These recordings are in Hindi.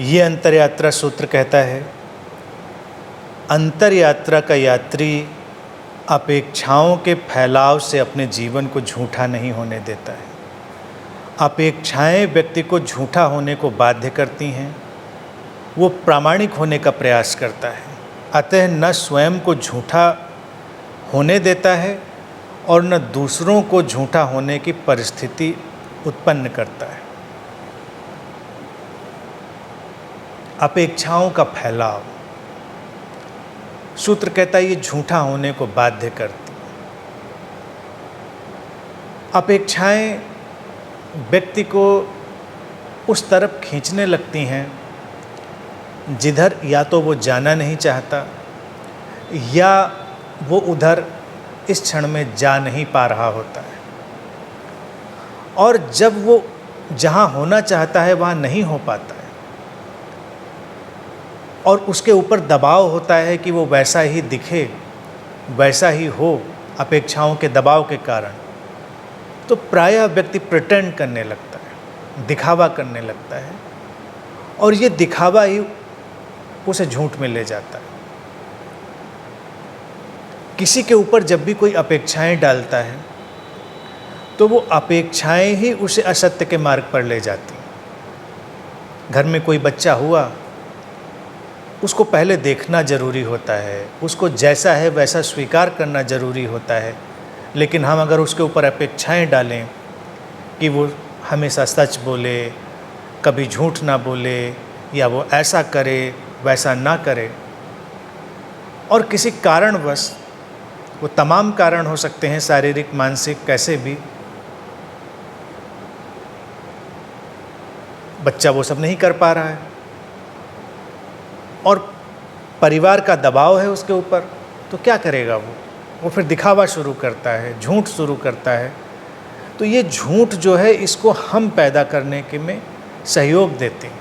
ये अंतर यात्रा सूत्र कहता है, अंतर यात्रा का यात्री अपेक्षाओं के फैलाव से अपने जीवन को झूठा नहीं होने देता है। अपेक्षाएं व्यक्ति को झूठा होने को बाध्य करती हैं। वो प्रामाणिक होने का प्रयास करता है, अतः न स्वयं को झूठा होने देता है और न दूसरों को झूठा होने की परिस्थिति उत्पन्न करता है। अपेक्षाओं का फैलाव, सूत्र कहता है, ये झूठा होने को बाध्य करती। अपेक्षाएं व्यक्ति को उस तरफ खींचने लगती हैं जिधर या तो वो जाना नहीं चाहता या वो उधर इस क्षण में जा नहीं पा रहा होता है। और जब वो जहाँ होना चाहता है वहाँ नहीं हो पाता है और उसके ऊपर दबाव होता है कि वो वैसा ही दिखे, वैसा ही हो, अपेक्षाओं के दबाव के कारण, तो प्रायः व्यक्ति प्रिटेंड करने लगता है, दिखावा करने लगता है और ये दिखावा ही उसे झूठ में ले जाता है। किसी के ऊपर जब भी कोई अपेक्षाएं डालता है तो वो अपेक्षाएं ही उसे असत्य के मार्ग पर ले जाती हैं। घर में कोई बच्चा हुआ, उसको पहले देखना जरूरी होता है, उसको जैसा है वैसा स्वीकार करना जरूरी होता है, लेकिन हम अगर उसके ऊपर अपेक्षाएं डालें कि वो हमेशा सच बोले, कभी झूठ ना बोले, या वो ऐसा करे वैसा ना करे, और किसी कारणवश, वो तमाम कारण हो सकते हैं, शारीरिक, मानसिक, कैसे भी, बच्चा वो सब नहीं कर पा रहा है और परिवार का दबाव है उसके ऊपर, तो क्या करेगा वो फिर दिखावा शुरू करता है, झूठ शुरू करता है। तो ये झूठ जो है, इसको हम पैदा करने के में सहयोग देते हैं।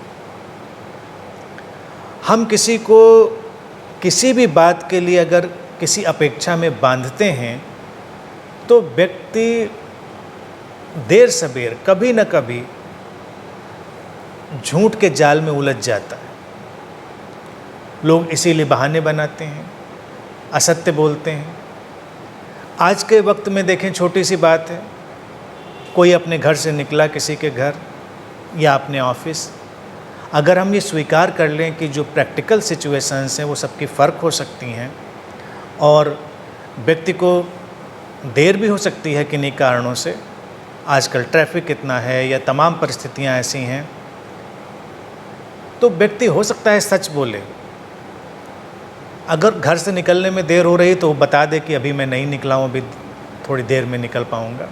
हम किसी को किसी भी बात के लिए अगर किसी अपेक्षा में बांधते हैं तो व्यक्ति देर सबेर कभी न कभी झूठ के जाल में उलझ जाता है। लोग इसीलिए बहाने बनाते हैं, असत्य बोलते हैं। आज के वक्त में देखें, छोटी सी बात है, कोई अपने घर से निकला किसी के घर या अपने ऑफिस, अगर हम ये स्वीकार कर लें कि जो प्रैक्टिकल सिचुएशंस हैं वो सबकी फ़र्क हो सकती हैं और व्यक्ति को देर भी हो सकती है किन्हीं कारणों से, आजकल ट्रैफिक कितना है या तमाम परिस्थितियां ऐसी हैं, तो व्यक्ति हो सकता है सच बोले। अगर घर से निकलने में देर हो रही तो वो बता दे कि अभी मैं नहीं निकला हूँ, अभी थोड़ी देर में निकल पाऊँगा।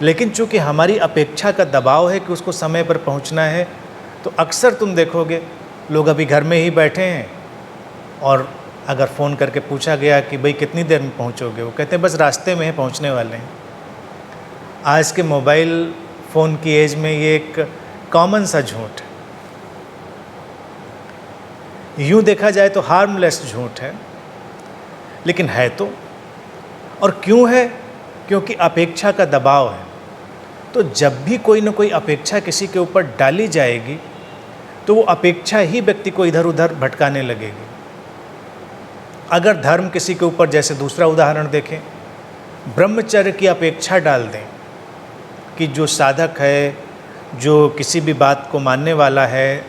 लेकिन चूँकि हमारी अपेक्षा का दबाव है कि उसको समय पर पहुँचना है, तो अक्सर तुम देखोगे लोग अभी घर में ही बैठे हैं और अगर फ़ोन करके पूछा गया कि भाई कितनी देर में पहुँचोगे, वो कहते हैं बस रास्ते में हैं, पहुँचने वाले हैं। आज के मोबाइल फ़ोन की एज में ये एक कॉमन सा झूठ है। यूँ देखा जाए तो हार्मलेस झूठ है, लेकिन है तो। और क्यों है? क्योंकि अपेक्षा का दबाव है। तो जब भी कोई ना कोई अपेक्षा किसी के ऊपर डाली जाएगी तो वो अपेक्षा ही व्यक्ति को इधर उधर भटकाने लगेगी। अगर धर्म किसी के ऊपर, जैसे दूसरा उदाहरण देखें, ब्रह्मचर्य की अपेक्षा डाल दें कि जो साधक है, जो किसी भी बात को मानने वाला है,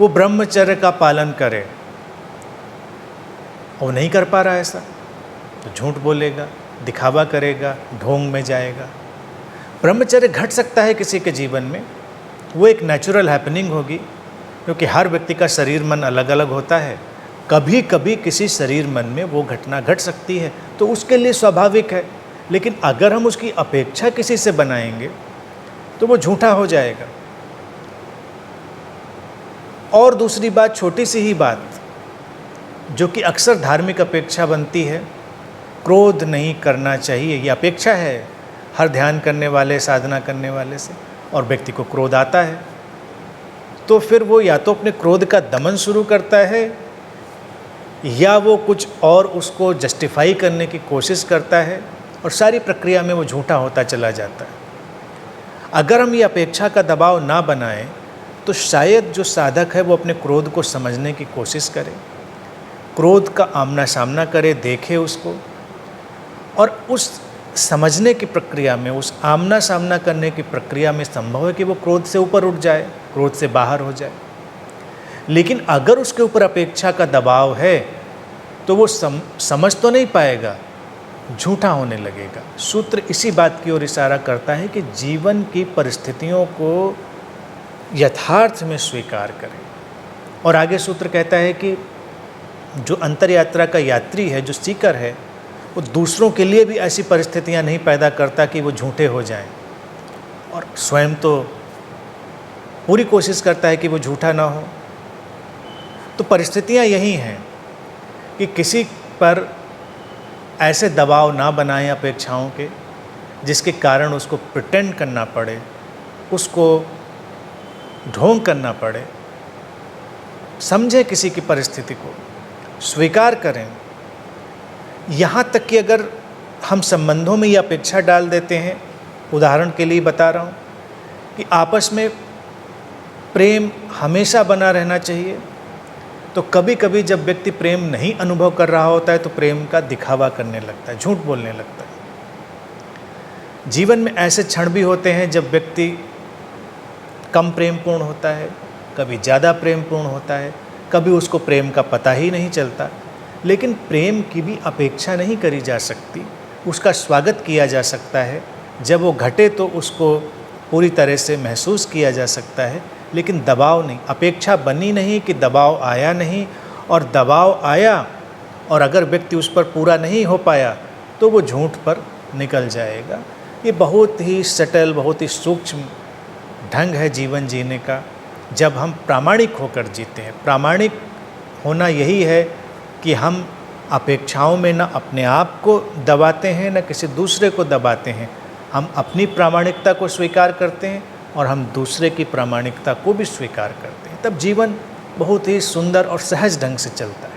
वो ब्रह्मचर्य का पालन करे, वो नहीं कर पा रहा ऐसा, तो झूठ बोलेगा, दिखावा करेगा, ढोंग में जाएगा। ब्रह्मचर्य घट सकता है किसी के जीवन में, वो एक नेचुरल हैपनिंग होगी, क्योंकि हर व्यक्ति का शरीर मन अलग अलग होता है। कभी कभी किसी शरीर मन में वो घटना घट सकती है, तो उसके लिए स्वाभाविक है। लेकिन अगर हम उसकी अपेक्षा किसी से बनाएंगे तो वो झूठा हो जाएगा। और दूसरी बात, छोटी सी ही बात, जो कि अक्सर धार्मिक अपेक्षा बनती है, क्रोध नहीं करना चाहिए। ये अपेक्षा है हर ध्यान करने वाले, साधना करने वाले से, और व्यक्ति को क्रोध आता है तो फिर वो या तो अपने क्रोध का दमन शुरू करता है या वो कुछ और उसको जस्टिफाई करने की कोशिश करता है, और सारी प्रक्रिया में वो झूठा होता चला जाता है। अगर हम ये अपेक्षा का दबाव ना बनाएं तो शायद जो साधक है वो अपने क्रोध को समझने की कोशिश करे, क्रोध का आमना सामना करे, देखे उसको, और उस समझने की प्रक्रिया में, उस आमना सामना करने की प्रक्रिया में संभव है कि वो क्रोध से ऊपर उठ जाए, क्रोध से बाहर हो जाए। लेकिन अगर उसके ऊपर अपेक्षा का दबाव है तो वो समझ तो नहीं पाएगा, झूठा होने लगेगा। सूत्र इसी बात की ओर इशारा करता है कि जीवन की परिस्थितियों को यथार्थ में स्वीकार करें। और आगे सूत्र कहता है कि जो अंतर यात्रा का यात्री है, जो सीकर है, वो दूसरों के लिए भी ऐसी परिस्थितियां नहीं पैदा करता कि वो झूठे हो जाएं, और स्वयं तो पूरी कोशिश करता है कि वो झूठा ना हो। तो परिस्थितियां यही हैं कि किसी पर ऐसे दबाव ना बनाएं अपेक्षाओं के, जिसके कारण उसको प्रिटेंड करना पड़े, उसको ढोंग करना पड़े। समझे किसी की परिस्थिति को, स्वीकार करें। यहाँ तक कि अगर हम संबंधों में ये अपेक्षा डाल देते हैं, उदाहरण के लिए बता रहा हूँ कि आपस में प्रेम हमेशा बना रहना चाहिए, तो कभी कभी जब व्यक्ति प्रेम नहीं अनुभव कर रहा होता है तो प्रेम का दिखावा करने लगता है, झूठ बोलने लगता है। जीवन में ऐसे क्षण भी होते हैं जब व्यक्ति कम प्रेमपूर्ण होता है, कभी ज़्यादा प्रेमपूर्ण होता है, कभी उसको प्रेम का पता ही नहीं चलता। लेकिन प्रेम की भी अपेक्षा नहीं करी जा सकती, उसका स्वागत किया जा सकता है। जब वो घटे तो उसको पूरी तरह से महसूस किया जा सकता है, लेकिन दबाव नहीं। अपेक्षा बनी नहीं कि दबाव आया नहीं, और दबाव आया और अगर व्यक्ति उस पर पूरा नहीं हो पाया तो वो झूठ पर निकल जाएगा। ये बहुत ही सटल, बहुत ही सूक्ष्म ढंग है जीवन जीने का, जब हम प्रामाणिक होकर जीते हैं। प्रामाणिक होना यही है कि हम अपेक्षाओं में न अपने आप को दबाते हैं, न किसी दूसरे को दबाते हैं। हम अपनी प्रामाणिकता को स्वीकार करते हैं और हम दूसरे की प्रामाणिकता को भी स्वीकार करते हैं। तब जीवन बहुत ही सुंदर और सहज ढंग से चलता है।